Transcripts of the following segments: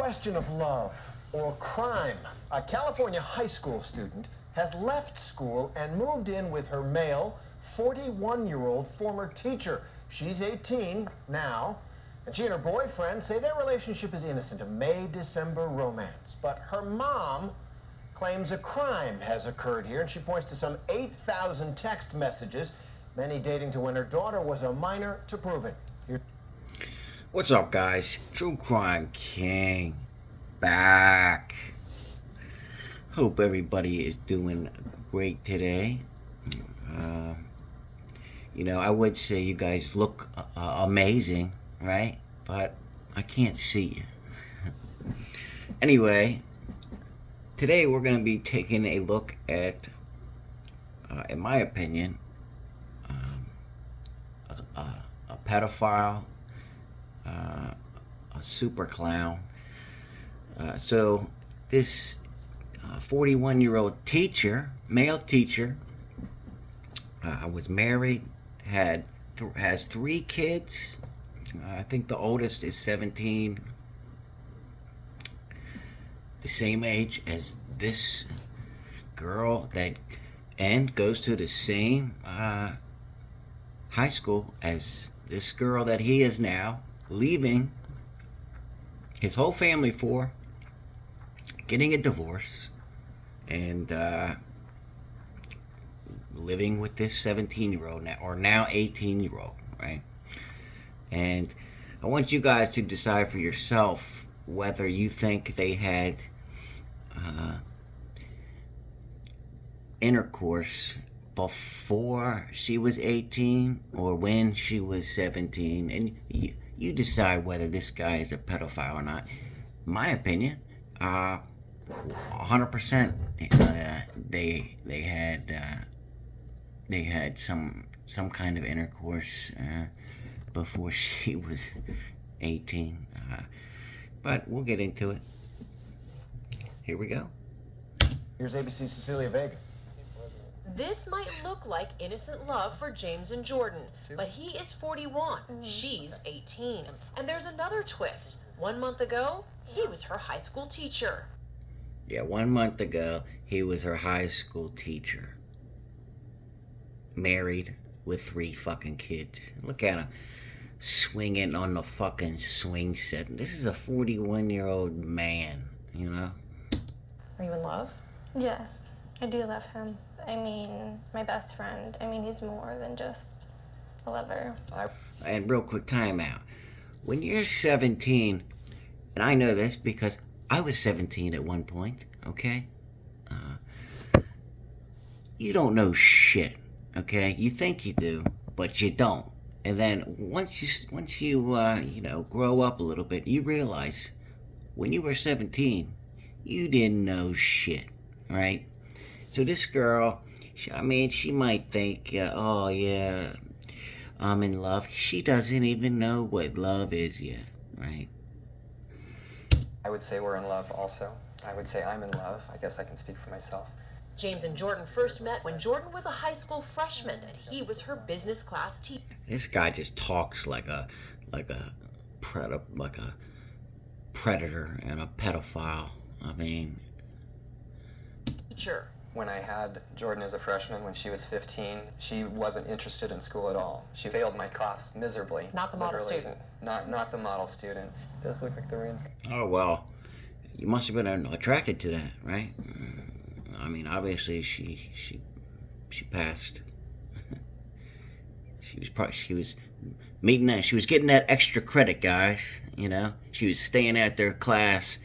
question of love or crime. A California high school student has left school and moved in with her male, 41-year-old former teacher. She's 18 now, and she and her boyfriend say their relationship is innocent, a May-December romance. But her mom claims a crime has occurred here, and she points to some 8,000 text messages, many dating to when her daughter was a minor, to prove it. What's up, guys? True Crime King back. Hope everybody is doing great today. I would say you guys look amazing, right? But I can't see you. Anyway, today we're going to be taking a look at, in my opinion, a pedophile, a super clown. So this 41-year-old teacher, male teacher, was married, has 3 kids. I think the oldest is 17, the same age as this girl, and goes to the same high school as this girl that he is now leaving his whole family for, getting a divorce, and living with this 17-year-old now, or now 18-year-old, right? And I want you guys to decide for yourself whether you think they had intercourse before she was 18 or when she was 17, and you decide whether this guy is a pedophile or not. My opinion, 100%, they had some kind of intercourse before she was 18, but we'll get into it. Here we go. Here's ABC's Cecilia Vega. This might look like innocent love for James and Jordan, but he is 41, she's 18. And there's another twist. 1 month ago, he was her high school teacher. Yeah, 1 month ago, he was her high school teacher. Married with 3 fucking kids. Look at him swinging on the fucking swing set. This is a 41-year-old man, you know? Are you in love? Yes, I do love him. I mean, my best friend. I mean, he's more than just a lover. And real quick timeout. When you're 17, and I know this because I was 17 at one point, okay? You don't know shit, okay? You think you do, but you don't. And then once you grow up a little bit, you realize when you were 17, you didn't know shit, right? So this girl, she might think, oh yeah, I'm in love. She doesn't even know what love is yet, right? I would say we're in love also. I would say I'm in love. I guess I can speak for myself. James and Jordan first met when Jordan was a high school freshman and he was her business class teacher. This guy just talks like a predator and a pedophile. I mean, when I had Jordan as a freshman, when she was 15, she wasn't interested in school at all. She failed my class miserably. Not the model student. Not the model student. It does look like the rain's... Oh, well, you must have been attracted to that, right? I mean, obviously she passed. She was meeting that. She was getting that extra credit, guys. You know, she was staying at their class,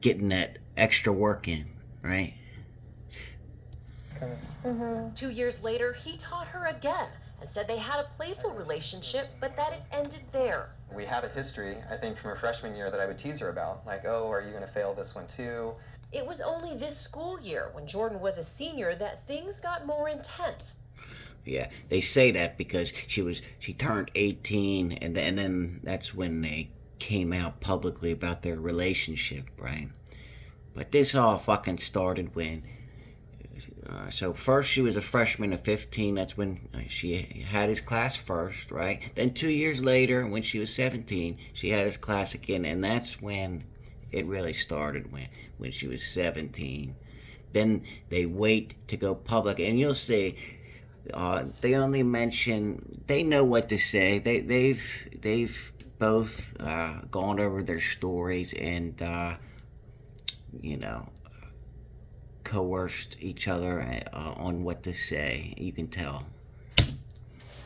getting that extra work in, right? 2 years later, he taught her again and said they had a playful relationship, but that it ended there. We had a history, I think, from her freshman year that I would tease her about. Like, oh, are you going to fail this one too? It was only this school year, when Jordan was a senior, that things got more intense. Yeah, they say that because she turned 18, and then that's when they came out publicly about their relationship, right? But this all fucking started when... So first she was a freshman at 15. That's when she had his class first, right? Then 2 years later, when she was 17, she had his class again, and that's when it really started when she was 17. Then they wait to go public, and you'll see. They only mention. They know what to say. They've both gone over their stories and you know, coerced each other on what to say. You can tell.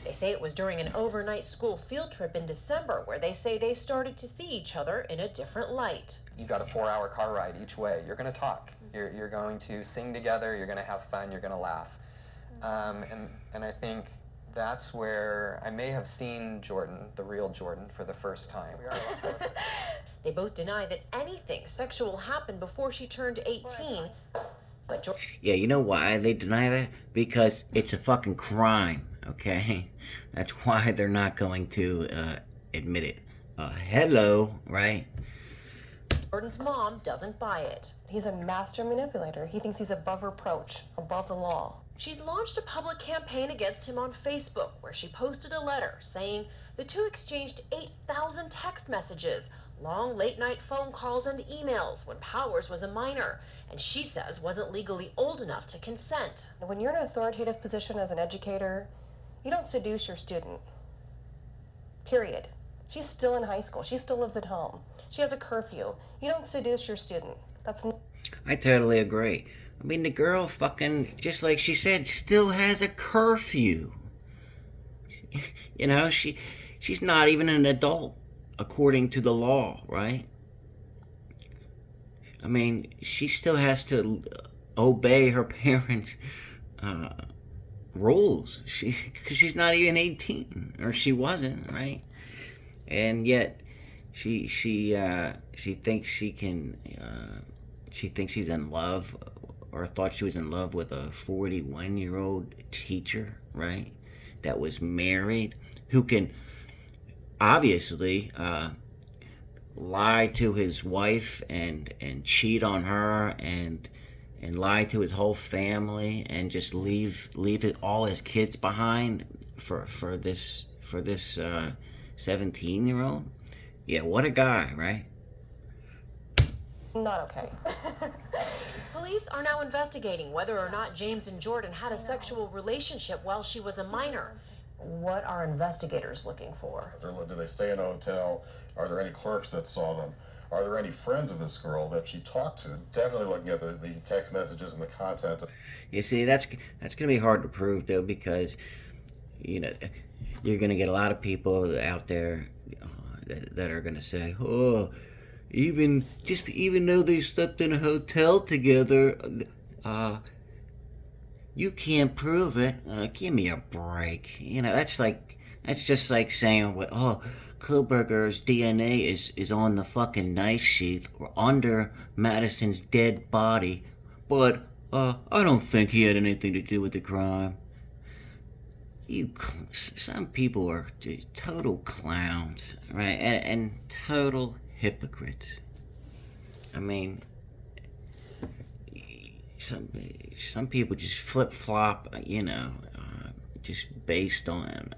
They say it was during an overnight school field trip in December where they say they started to see each other in a different light. You got a 4-hour car ride each way. You're going to talk. You're going to sing together. You're going to have fun. You're going to laugh. And I think that's where I may have seen Jordan, the real Jordan, for the first time. They both deny that anything sexual happened before she turned 18. But Yeah, you know why they deny that? Because it's a fucking crime, okay? That's why they're not going to admit it. Hello, right? Jordan's mom doesn't buy it. He's a master manipulator. He thinks he's above reproach, above the law. She's launched a public campaign against him on Facebook, where she posted a letter saying the two exchanged 8,000 text messages, long late-night phone calls and emails when Powers was a minor, and she says wasn't legally old enough to consent. When you're in an authoritative position as an educator, you don't seduce your student. Period. She's still in high school. She still lives at home. She has a curfew. You don't seduce your student. I totally agree. I mean, the girl fucking, just like she said, still has a curfew. You know, she's not even an adult, according to the law, right? I mean, she still has to obey her parents' rules. Because she's not even 18, or she wasn't, right? And yet, she thinks she can. She thinks she's in love, or thought she was in love with a 41-year-old teacher, right? That was married, who can obviously lie to his wife and cheat on her and lie to his whole family and just leave all his kids behind for this 17-year-old. Yeah, what a guy, right? Not okay. Police are now investigating whether or not James and Jordan had a sexual relationship while she was a minor. What are investigators looking for? Do they stay in a hotel? Are there any clerks that saw them? Are there any friends of this girl that she talked to? Definitely looking at the text messages and the content. You see, that's going to be hard to prove, though, because, you know, you're going to get a lot of people out there that are going to say, oh, even though they slept in a hotel together, you can't prove it. Give me a break. You know, that's just like saying, oh, Kohlberger's DNA is on the fucking knife sheath or under Madison's dead body, but I don't think he had anything to do with the crime. Some people are total clowns, right? And total hypocrites. I mean, some people just flip-flop, you know, just based on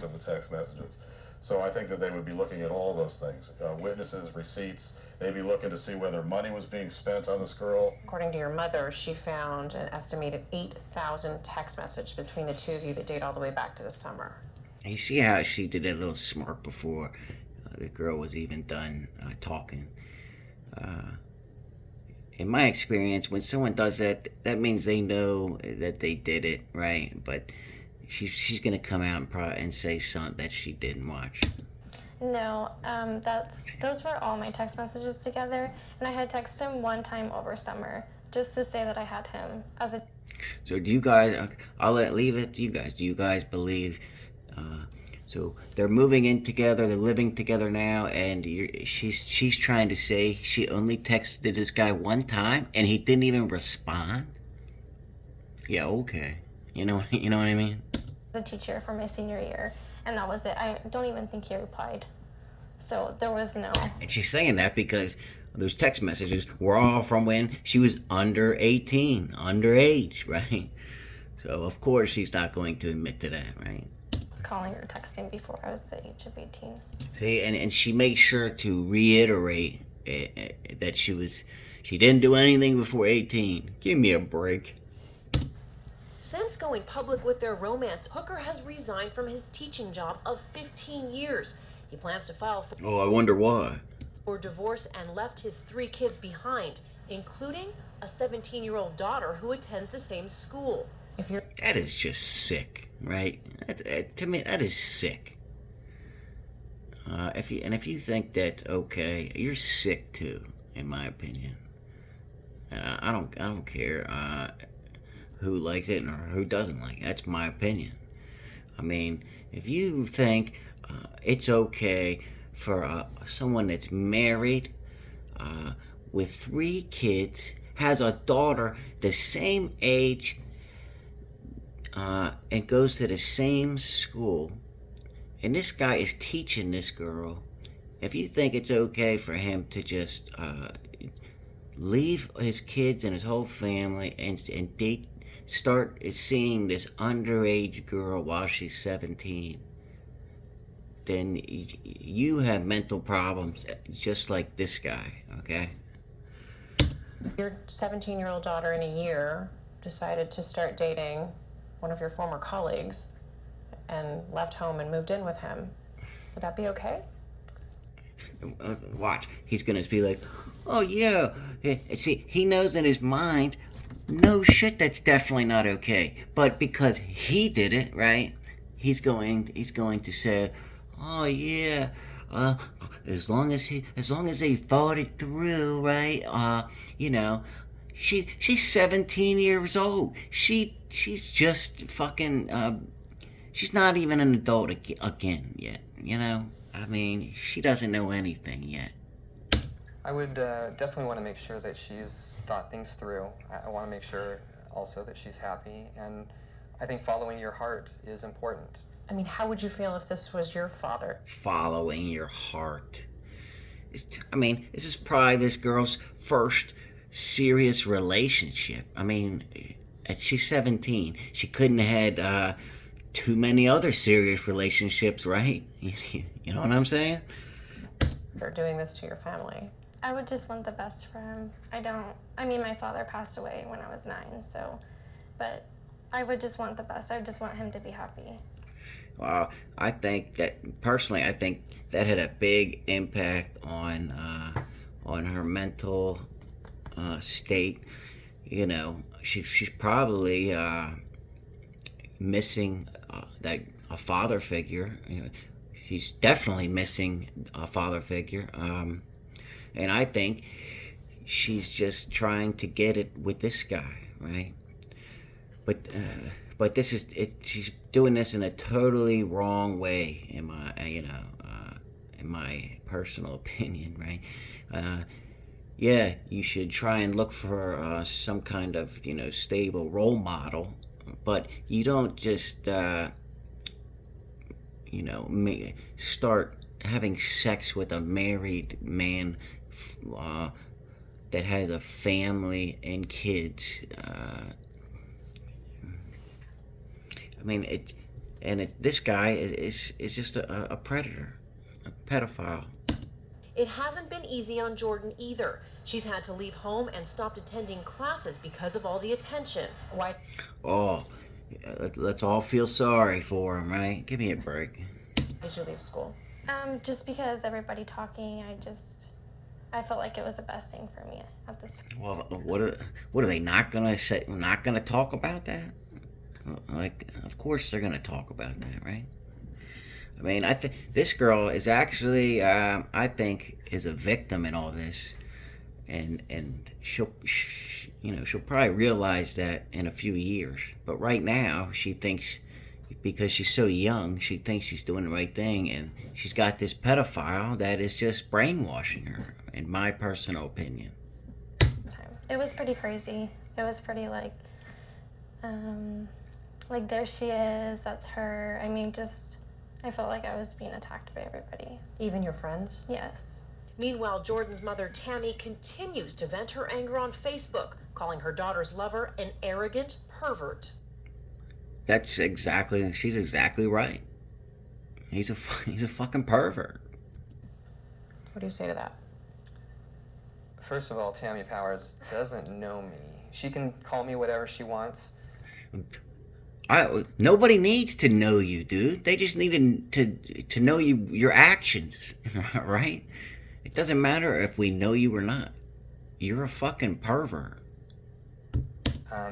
of the text messages. So I think that they would be looking at all those things. Witnesses, receipts. They'd be looking to see whether money was being spent on this girl. According to your mother, she found an estimated 8,000 text messages between the two of you that date all the way back to the summer. You see how she did that little smirk before the girl was even done talking. In my experience, when someone does that, that means they know that they did it, right? But she's gonna come out and say something that she didn't watch. No, those were all my text messages together, and I had texted him one time over summer just to say that I had him as a. So do you guys? I'll leave it to you guys. Do you guys believe? So they're moving in together. They're living together now, and she's trying to say she only texted this guy one time, and he didn't even respond. Yeah, okay. You know what I mean? The teacher for my senior year, and that was it. I don't even think he replied. So there was no. And she's saying that because those text messages were all from when she was under 18, underage, right? So of course she's not going to admit to that, right? calling or texting before I was the age of 18. See, and she makes sure to reiterate that she didn't do anything before 18. Give me a break. Since going public with their romance, Hooker has resigned from his teaching job of 15 years. He plans to file Oh, I wonder why. for divorce and left his 3 kids behind, including a 17-year-old daughter who attends the same school. If you're That is just sick, right? To me, that is sick. If you think that okay, you're sick too, in my opinion. I don't care who likes it or who doesn't like it. That's my opinion. I mean, if you think it's okay for someone that's married with 3 kids, has a daughter the same age, and goes to the same school, and this guy is teaching this girl, if you think it's okay for him to just leave his kids and his whole family and date, start seeing this underage girl while she's 17, then you have mental problems just like this guy, okay? your 17-year-old daughter in a year decided to start dating one of your former colleagues and left home and moved in with him, would that be okay? Watch, he's gonna be like, oh yeah, see, he knows in his mind, no shit, that's definitely not okay, but because he did it, right, he's going to say, oh yeah, as long as they thought it through, right, you know, she's 17 years old, she's just fucking, she's not even an adult again yet, you know? I mean, she doesn't know anything yet. I would definitely want to make sure that she's thought things through. I want to make sure also that she's happy, and I think following your heart is important. I mean, how would you feel if this was your father? Following your heart. I mean, this is probably this girl's first serious relationship. I mean, she's 17. She couldn't have had too many other serious relationships, right? You know what I'm saying? For doing this to your family. I would just want the best for him. I mean, my father passed away when I was 9, so, but I would just want the best. I just want him to be happy. Well, I think that, personally, I think that had a big impact on her mental state. You know, she's probably missing a father figure. You know, she's definitely missing a father figure. And I think she's just trying to get it with this guy, right? But this is it. She's doing this in a totally wrong way, in my personal opinion, right? Yeah, you should try and look for some kind of stable role model, but you don't just start having sex with a married man that has a family and kids. I mean, this guy is just a predator, a pedophile. It hasn't been easy on Jordan either. She's had to leave home and stopped attending classes because of all the attention. Why? Oh, let's all feel sorry for him, right? Give me a break. Did you leave school? Just because everybody talking, I felt like it was the best thing for me at this time. Well, what are they not gonna say? Not gonna talk about that? Like, of course they're gonna talk about that, right? I mean, I think this girl is actually, I think, is a victim in all this, and she'll probably realize that in a few years. But right now, she thinks, because she's so young, she thinks she's doing the right thing, and she's got this pedophile that is just brainwashing her, in my personal opinion. It was pretty crazy. It was pretty like there she is, that's her. I mean, I felt like I was being attacked by everybody. Even your friends? Yes. Meanwhile, Jordan's mother, Tammy, continues to vent her anger on Facebook, calling her daughter's lover an arrogant pervert. She's exactly right. He's a fucking pervert. What do you say to that? First of all, Tammy Powers doesn't know me. She can call me whatever she wants. Nobody needs to know you, dude. They just need to know your actions, right? It doesn't matter if we know you or not. You're a fucking pervert.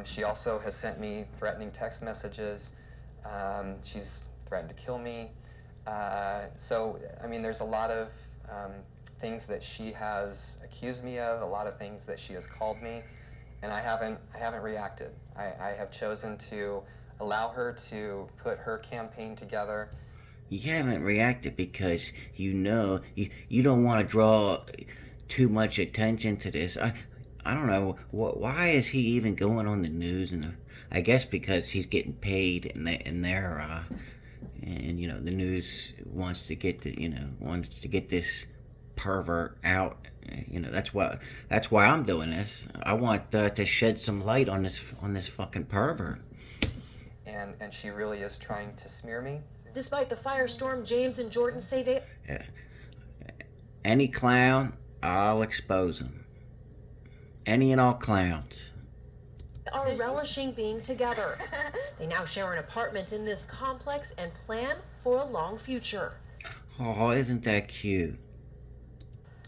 She also has sent me threatening text messages. She's threatened to kill me. So, I mean, there's a lot of things that she has accused me of, a lot of things that she has called me, and I haven't reacted. I have chosen to allow her to put her campaign together. You haven't reacted because you know you don't want to draw too much attention to this. I don't know why is he even going on the news, and I guess because he's getting paid, and you know the news wants to get this pervert out. You know that's why I'm doing this. I want to shed some light on this fucking pervert. And she really is trying to smear me. Despite the firestorm, James and Jordan say they Any clown, I'll expose him. Any and all clowns are relishing being together. They now share an apartment in this complex and plan for a long future. Oh, isn't that cute?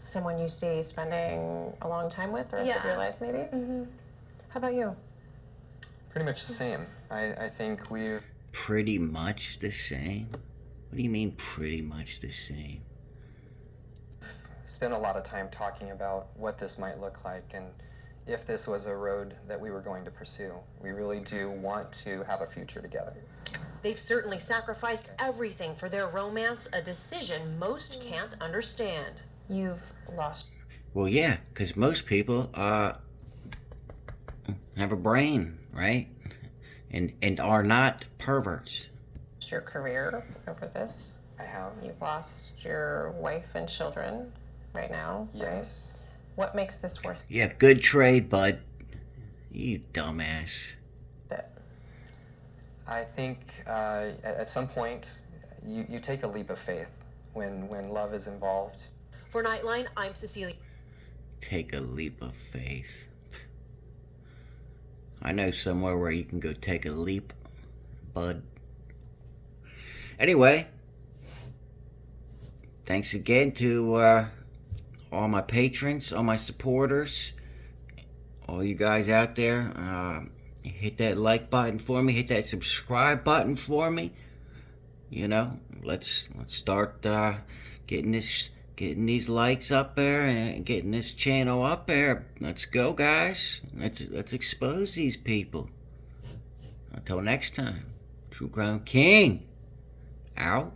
Someone you see spending a long time with the rest of your life, maybe? Mm-hmm. How about you? Pretty much the same. I think we've Pretty much the same? What do you mean pretty much the same? spent a lot of time talking about what this might look like and if this was a road that we were going to pursue. We really do want to have a future together. They've certainly sacrificed everything for their romance, a decision most can't understand. You've lost. Well, yeah, because most people have a brain, right? And are not perverts. Your career over this. I have. You've lost your wife and children right now, Yes. right? What makes this worth Yeah, good trade, bud. You dumbass. it? I think at some point you take a leap of faith when love is involved. For Nightline, I'm Cecilia. Take a leap of faith. I know somewhere where you can go take a leap, bud. Anyway, thanks again to all my patrons, all my supporters, all you guys out there. Hit that like button for me, hit that subscribe button for me. You know, let's start getting these likes up there and getting this channel up there. Let's go, guys. Let's expose these people. Until next time, True Crime King out.